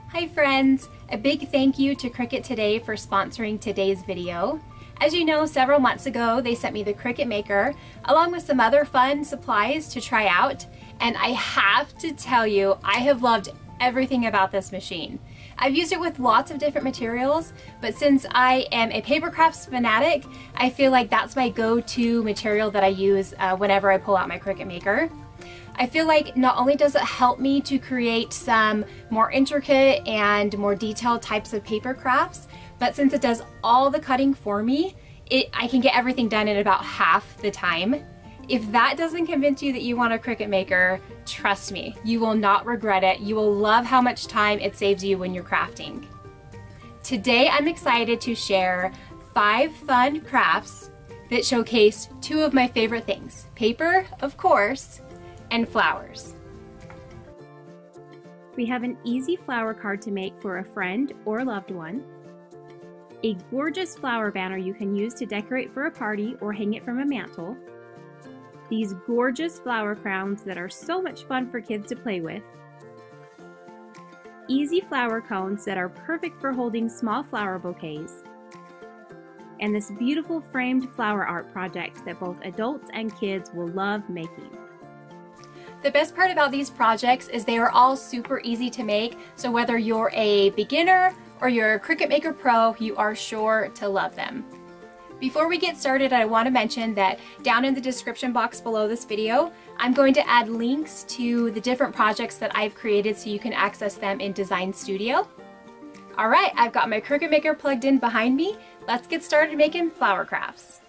Hi friends! A big thank you to Cricut Today for sponsoring today's video. As you know, several months ago they sent me the Cricut Maker along with some other fun supplies to try out, and I have to tell you, I have loved everything about this machine. I've used it with lots of different materials, but since I am a paper crafts fanatic, I feel like that's my go-to material that I use whenever I pull out my Cricut Maker. I feel like not only does it help me to create some more intricate and more detailed types of paper crafts, but since it does all the cutting for me, I can get everything done in about half the time. If that doesn't convince you that you want a Cricut Maker, trust me, you will not regret it. You will love how much time it saves you when you're crafting. Today I'm excited to share 5 fun crafts that showcase 2 of my favorite things. Paper, of course, and flowers. We have an easy flower card to make for a friend or loved one, a gorgeous flower banner you can use to decorate for a party or hang it from a mantle, these gorgeous flower crowns that are so much fun for kids to play with, easy flower cones that are perfect for holding small flower bouquets, and this beautiful framed flower art project that both adults and kids will love making. The best part about these projects is they are all super easy to make, so whether you're a beginner or you're a Cricut Maker Pro, you are sure to love them. Before we get started, I want to mention that down in the description box below this video, I'm going to add links to the different projects that I've created so you can access them in Design Studio. Alright, I've got my Cricut Maker plugged in behind me. Let's get started making flower crafts.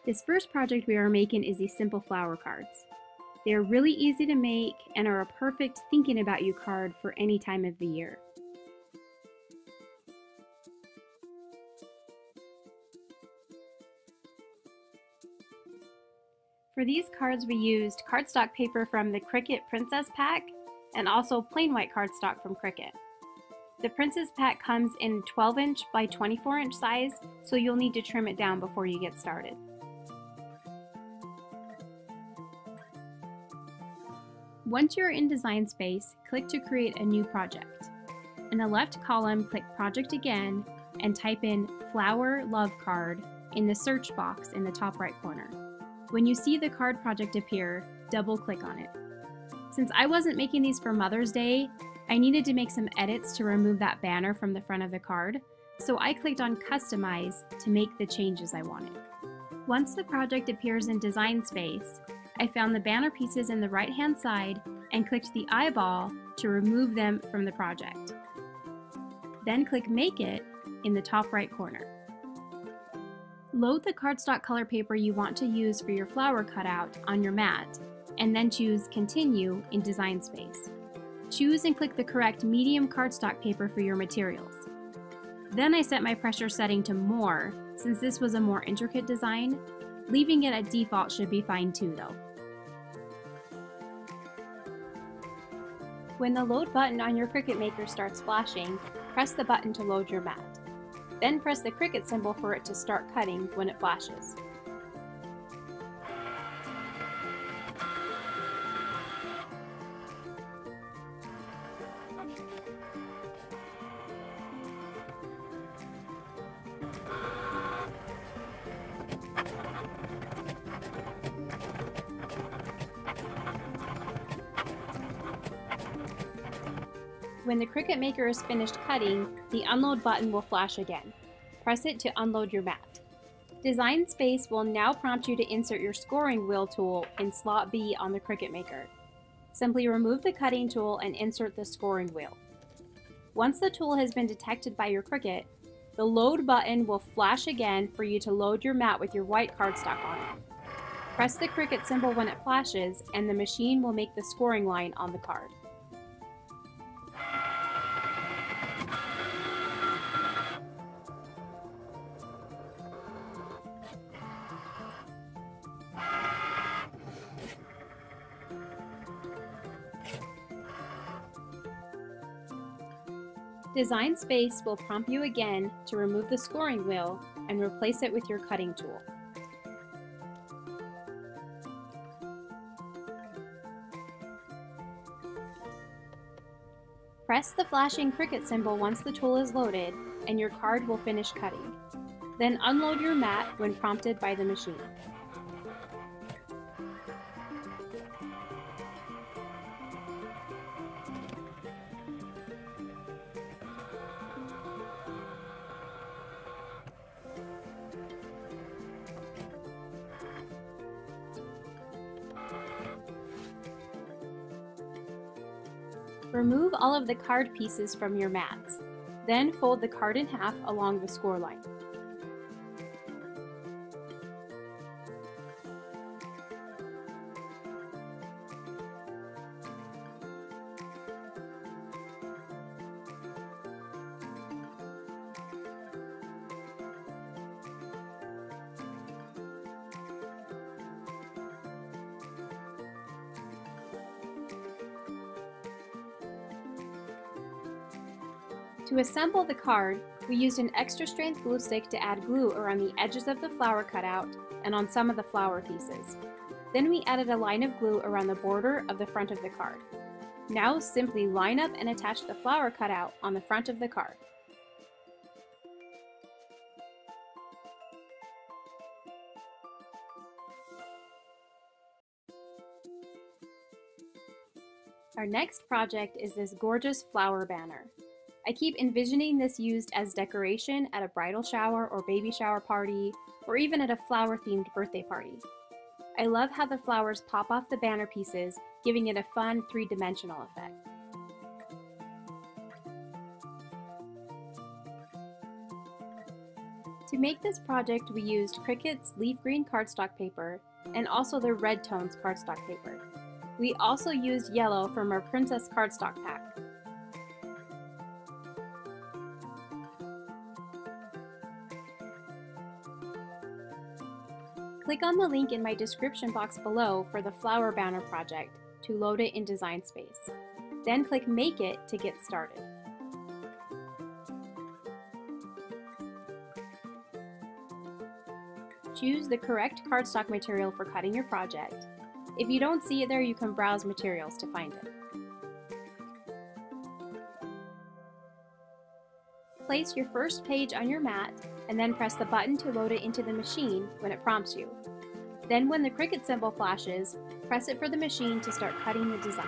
This first project we are making is these simple flower cards. They are really easy to make and are a perfect thinking about you card for any time of the year. For these cards we used cardstock paper from the Cricut Princess Pack and also plain white cardstock from Cricut. The Princess Pack comes in 12-inch by 24-inch size, so you'll need to trim it down before you get started. Once you're in Design Space, click to create a new project. In the left column, click Project again and type in Flower Love Card in the search box in the top right corner. When you see the card project appear, double-click on it. Since I wasn't making these for Mother's Day, I needed to make some edits to remove that banner from the front of the card, so I clicked on Customize to make the changes I wanted. Once the project appears in Design Space, I found the banner pieces in the right-hand side and clicked the eyeball to remove them from the project. Then click Make It in the top right corner. Load the cardstock color paper you want to use for your flower cutout on your mat, and then choose Continue in Design Space. Choose and click the correct medium cardstock paper for your materials. Then I set my pressure setting to More, since this was a more intricate design. Leaving it at default should be fine too though. When the load button on your Cricut Maker starts flashing, press the button to load your mat. Then press the Cricut symbol for it to start cutting when it flashes. When the Cricut Maker is finished cutting, the Unload button will flash again. Press it to unload your mat. Design Space will now prompt you to insert your scoring wheel tool in slot B on the Cricut Maker. Simply remove the cutting tool and insert the scoring wheel. Once the tool has been detected by your Cricut, the Load button will flash again for you to load your mat with your white cardstock on it. Press the Cricut symbol when it flashes, and the machine will make the scoring line on the card. Design Space will prompt you again to remove the scoring wheel and replace it with your cutting tool. Press the flashing Cricut symbol once the tool is loaded, and your card will finish cutting. Then unload your mat when prompted by the machine. Remove all of the card pieces from your mats. Then fold the card in half along the score line. To assemble the card, we used an extra strength glue stick to add glue around the edges of the flower cutout and on some of the flower pieces. Then we added a line of glue around the border of the front of the card. Now simply line up and attach the flower cutout on the front of the card. Our next project is this gorgeous flower banner. I keep envisioning this used as decoration at a bridal shower or baby shower party, or even at a flower-themed birthday party. I love how the flowers pop off the banner pieces, giving it a fun three-dimensional effect. To make this project, we used Cricut's leaf green cardstock paper and also the red tones cardstock paper. We also used yellow from our Princess cardstock pack. Click on the link in my description box below for the flower banner project to load it in Design Space. Then click Make It to get started. Choose the correct cardstock material for cutting your project. If you don't see it there, you can browse materials to find it. Place your first page on your mat and then press the button to load it into the machine when it prompts you. Then when the Cricut symbol flashes, press it for the machine to start cutting the design.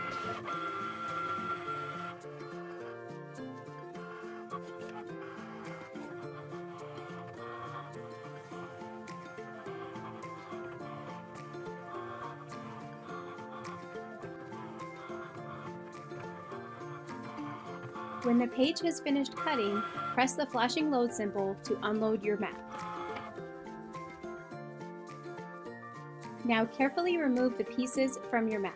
When the page has finished cutting, press the flashing load symbol to unload your mat. Now carefully remove the pieces from your mat.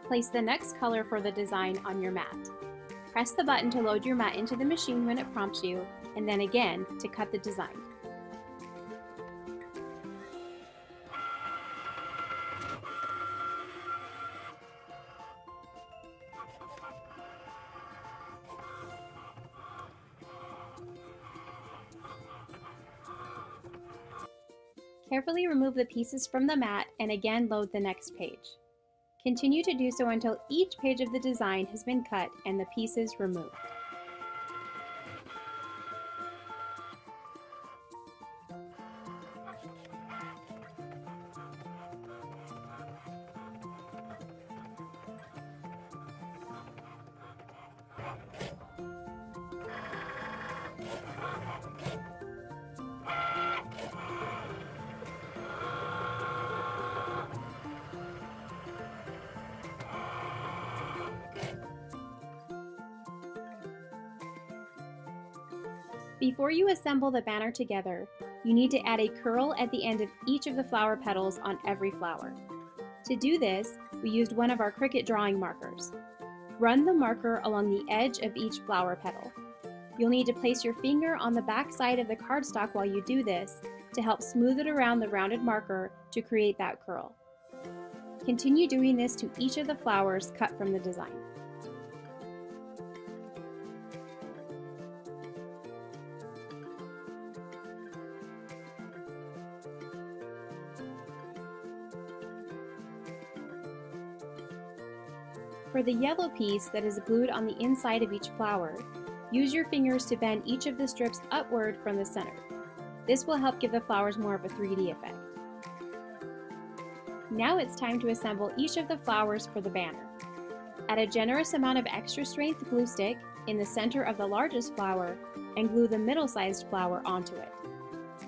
Place the next color for the design on your mat. Press the button to load your mat into the machine when it prompts you, and then again to cut the design. Carefully remove the pieces from the mat and again load the next page. Continue to do so until each page of the design has been cut and the pieces removed. Before you assemble the banner together, you need to add a curl at the end of each of the flower petals on every flower. To do this, we used one of our Cricut drawing markers. Run the marker along the edge of each flower petal. You'll need to place your finger on the back side of the cardstock while you do this to help smooth it around the rounded marker to create that curl. Continue doing this to each of the flowers cut from the design. For the yellow piece that is glued on the inside of each flower, use your fingers to bend each of the strips upward from the center. This will help give the flowers more of a 3D effect. Now it's time to assemble each of the flowers for the banner. Add a generous amount of extra strength glue stick in the center of the largest flower and glue the middle-sized flower onto it.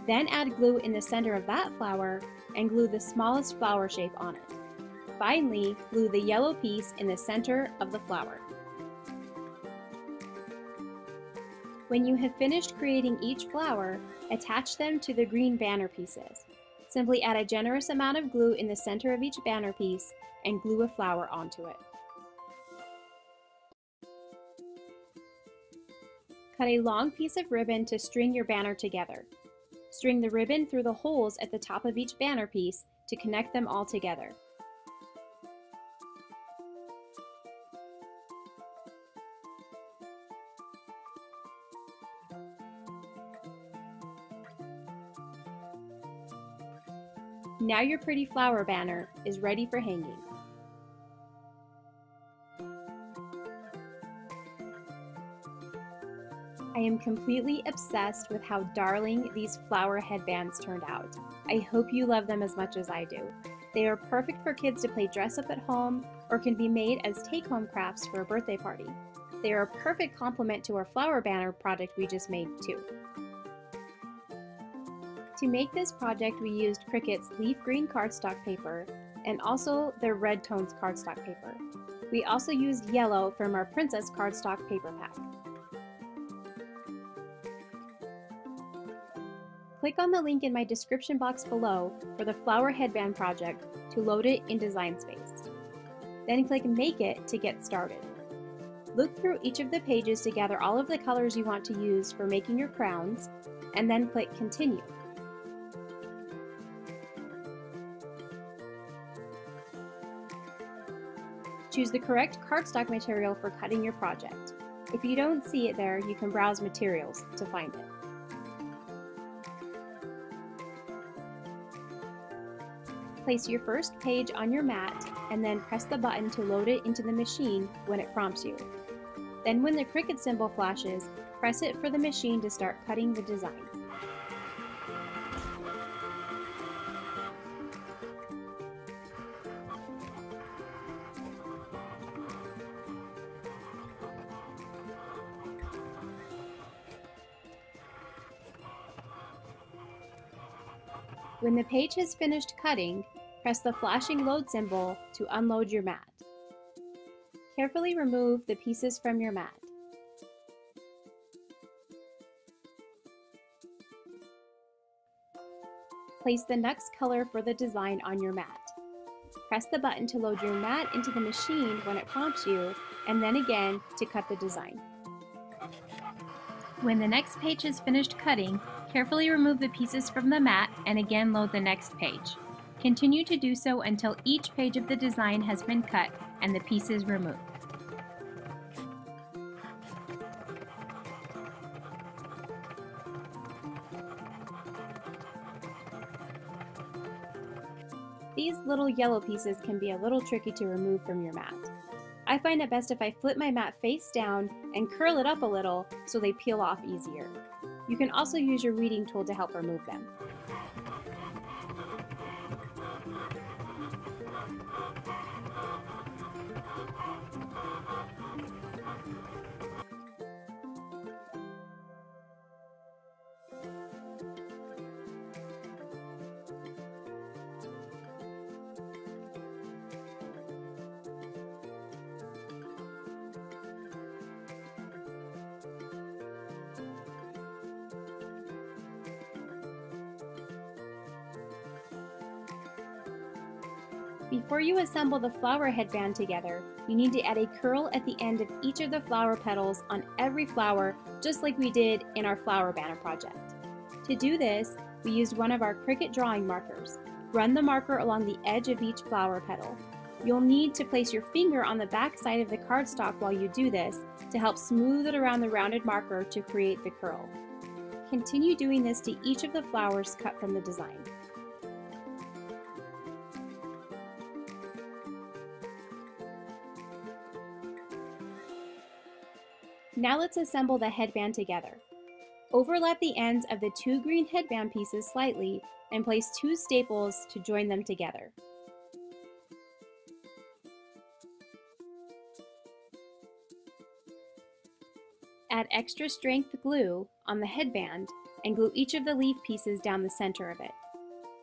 Then add glue in the center of that flower and glue the smallest flower shape on it. Finally, glue the yellow piece in the center of the flower. When you have finished creating each flower, attach them to the green banner pieces. Simply add a generous amount of glue in the center of each banner piece and glue a flower onto it. Cut a long piece of ribbon to string your banner together. String the ribbon through the holes at the top of each banner piece to connect them all together. Now your pretty flower banner is ready for hanging. I am completely obsessed with how darling these flower headbands turned out. I hope you love them as much as I do. They are perfect for kids to play dress up at home or can be made as take-home crafts for a birthday party. They are a perfect complement to our flower banner project we just made too. To make this project, we used Cricut's leaf green cardstock paper and also their red tones cardstock paper. We also used yellow from our Princess cardstock paper pack. Click on the link in my description box below for the flower headband project to load it in Design Space. Then click Make It to get started. Look through each of the pages to gather all of the colors you want to use for making your crowns, and then click Continue. Choose the correct cardstock material for cutting your project. If you don't see it there, you can browse materials to find it. Place your first page on your mat and then press the button to load it into the machine when it prompts you. Then when the Cricut symbol flashes, press it for the machine to start cutting the design. When the page has finished cutting, press the flashing load symbol to unload your mat. Carefully remove the pieces from your mat. Place the next color for the design on your mat. Press the button to load your mat into the machine when it prompts you, and then again to cut the design. When the next page is finished cutting, carefully remove the pieces from the mat and again load the next page. Continue to do so until each page of the design has been cut and the pieces removed. These little yellow pieces can be a little tricky to remove from your mat. I find it best if I flip my mat face down and curl it up a little so they peel off easier. You can also use your weeding tool to help remove them. Before you assemble the flower headband together, you need to add a curl at the end of each of the flower petals on every flower, just like we did in our flower banner project. To do this, we used one of our Cricut drawing markers. Run the marker along the edge of each flower petal. You'll need to place your finger on the back side of the cardstock while you do this to help smooth it around the rounded marker to create the curl. Continue doing this to each of the flowers cut from the design. Now let's assemble the headband together. Overlap the ends of the 2 green headband pieces slightly and place 2 staples to join them together. Add extra strength glue on the headband and glue each of the leaf pieces down the center of it.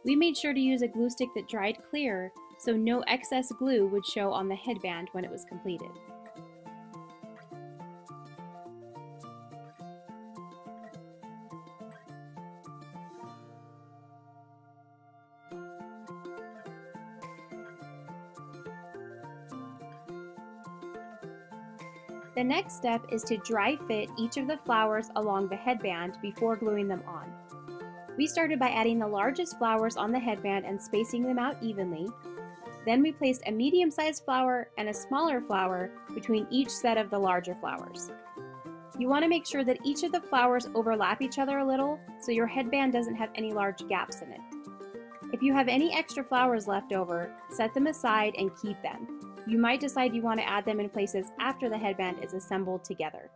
We made sure to use a glue stick that dried clear so no excess glue would show on the headband when it was completed. The next step is to dry fit each of the flowers along the headband before gluing them on. We started by adding the largest flowers on the headband and spacing them out evenly. Then we placed a medium-sized flower and a smaller flower between each set of the larger flowers. You want to make sure that each of the flowers overlap each other a little so your headband doesn't have any large gaps in it. If you have any extra flowers left over, set them aside and keep them. You might decide you want to add them in places after the headband is assembled together.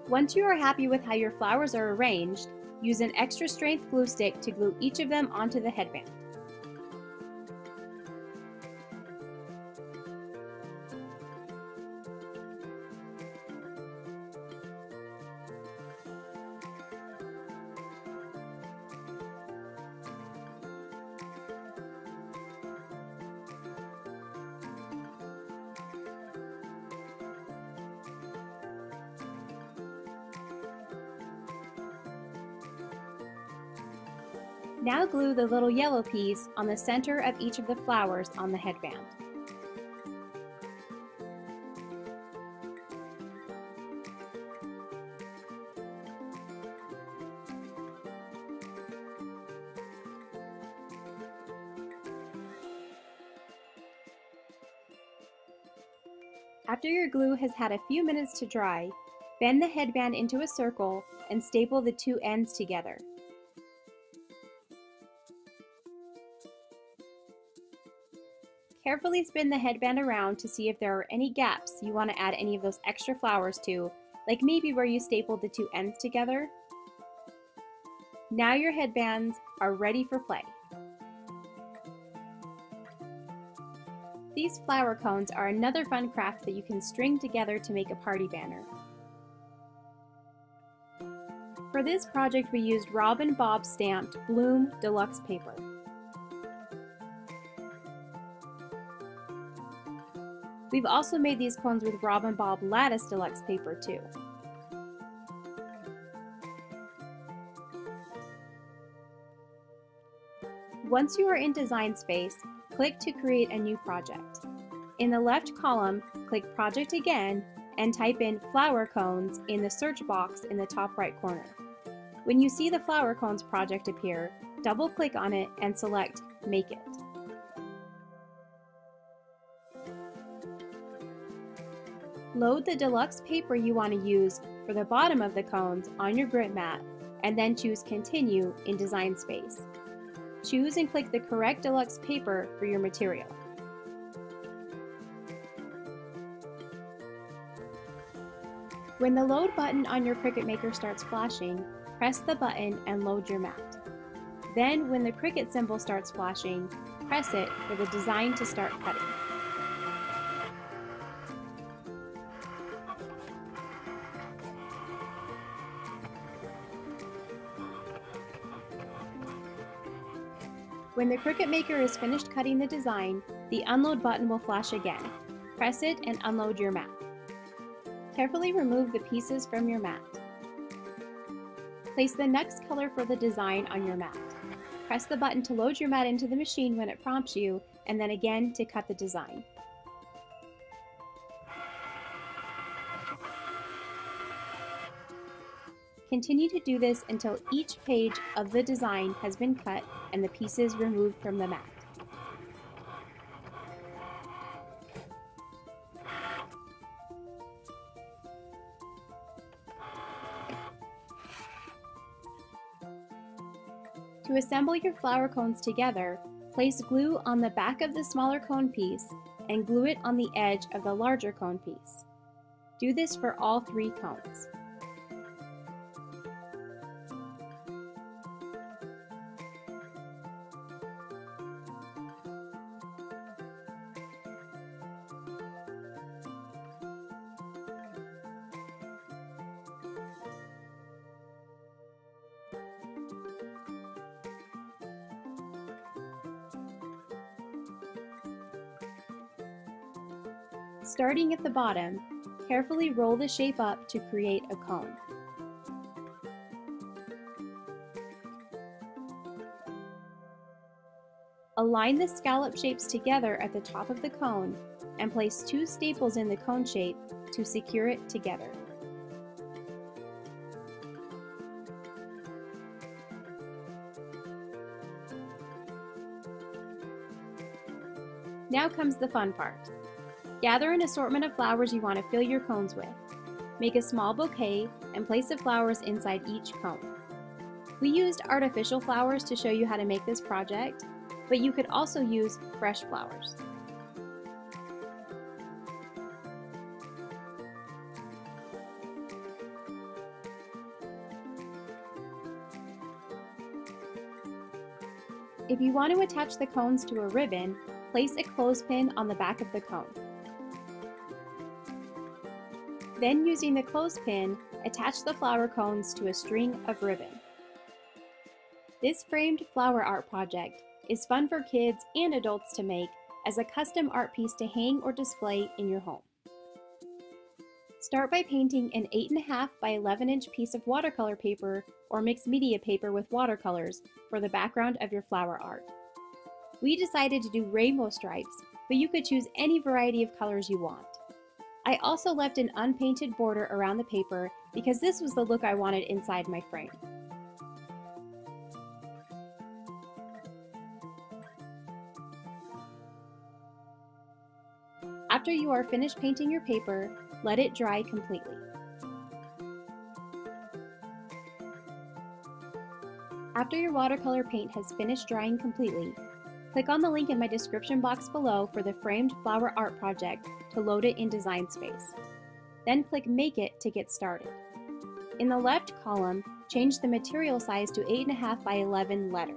Once you are happy with how your flowers are arranged, use an extra strength glue stick to glue each of them onto the headband. Now glue the little yellow piece on the center of each of the flowers on the headband. After your glue has had a few minutes to dry, bend the headband into a circle and staple the 2 ends together. Carefully spin the headband around to see if there are any gaps you want to add any of those extra flowers to, like maybe where you stapled the 2 ends together. Now your headbands are ready for play. These flower cones are another fun craft that you can string together to make a party banner. For this project we used Rob and Bob stamped Bloom Deluxe paper. We've also made these cones with Rob and Bob Lattice Deluxe paper too. Once you are in Design Space, click to create a new project. In the left column, click Project again and type in Flower Cones in the search box in the top right corner. When you see the Flower Cones project appear, double-click on it and select Make It. Load the deluxe paper you want to use for the bottom of the cones on your grit mat and then choose Continue in Design Space. Choose and click the correct deluxe paper for your material. When the load button on your Cricut Maker starts flashing, press the button and load your mat. Then when the Cricut symbol starts flashing, press it for the design to start cutting. When the Cricut Maker is finished cutting the design, the Unload button will flash again. Press it and unload your mat. Carefully remove the pieces from your mat. Place the next color for the design on your mat. Press the button to load your mat into the machine when it prompts you, and then again to cut the design. Continue to do this until each page of the design has been cut and the pieces removed from the mat. To assemble your flower cones together, place glue on the back of the smaller cone piece and glue it on the edge of the larger cone piece. Do this for all 3 cones. Starting at the bottom, carefully roll the shape up to create a cone. Align the scallop shapes together at the top of the cone and place 2 staples in the cone shape to secure it together. Now comes the fun part. Gather an assortment of flowers you want to fill your cones with. Make a small bouquet and place the flowers inside each cone. We used artificial flowers to show you how to make this project, but you could also use fresh flowers. If you want to attach the cones to a ribbon, place a clothespin on the back of the cone. Then, using the clothespin, attach the flower cones to a string of ribbon. This framed flower art project is fun for kids and adults to make as a custom art piece to hang or display in your home. Start by painting an 8.5 by 11 inch piece of watercolor paper or mixed media paper with watercolors for the background of your flower art. We decided to do rainbow stripes, but you could choose any variety of colors you want. I also left an unpainted border around the paper because this was the look I wanted inside my frame. After you are finished painting your paper, let it dry completely. After your watercolor paint has finished drying completely, click on the link in my description box below for the framed flower art project to load it in Design Space. Then click Make It to get started. In the left column, change the material size to 8.5 by 11 letter.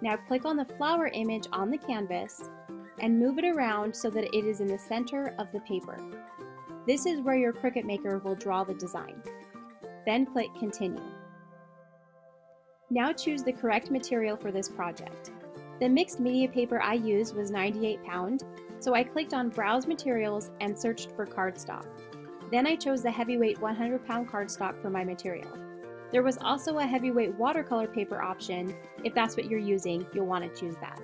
Now click on the flower image on the canvas and move it around so that it is in the center of the paper. This is where your Cricut Maker will draw the design. Then click Continue. Now choose the correct material for this project. The mixed media paper I used was 98 pound, so I clicked on Browse Materials and searched for cardstock. Then I chose the heavyweight 100 pound cardstock for my material. There was also a heavyweight watercolor paper option. If that's what you're using, you'll want to choose that.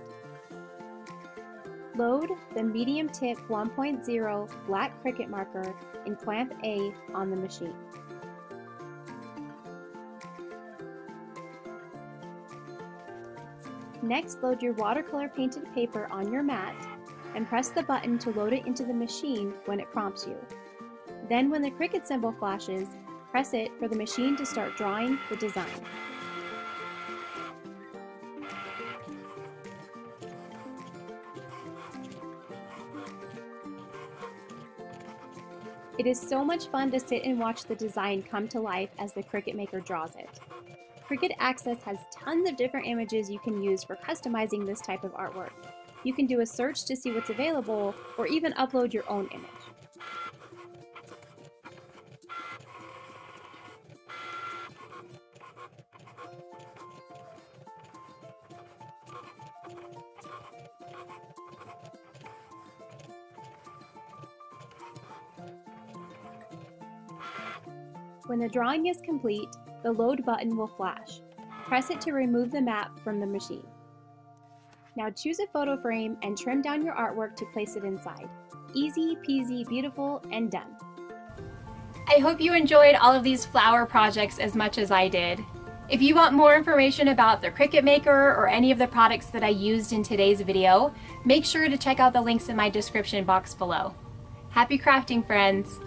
Load the medium tip 1.0 black Cricut marker in clamp A on the machine. Next, load your watercolor painted paper on your mat and press the button to load it into the machine when it prompts you. Then when the Cricut symbol flashes, press it for the machine to start drawing the design. It is so much fun to sit and watch the design come to life as the Cricut Maker draws it. Cricut Access has tons of different images you can use for customizing this type of artwork. You can do a search to see what's available, or even upload your own image. When the drawing is complete, the load button will flash. Press it to remove the map from the machine. Now choose a photo frame and trim down your artwork to place it inside. Easy peasy, beautiful, and done. I hope you enjoyed all of these flower projects as much as I did. If you want more information about the Cricut Maker or any of the products that I used in today's video, make sure to check out the links in my description box below. Happy crafting, friends!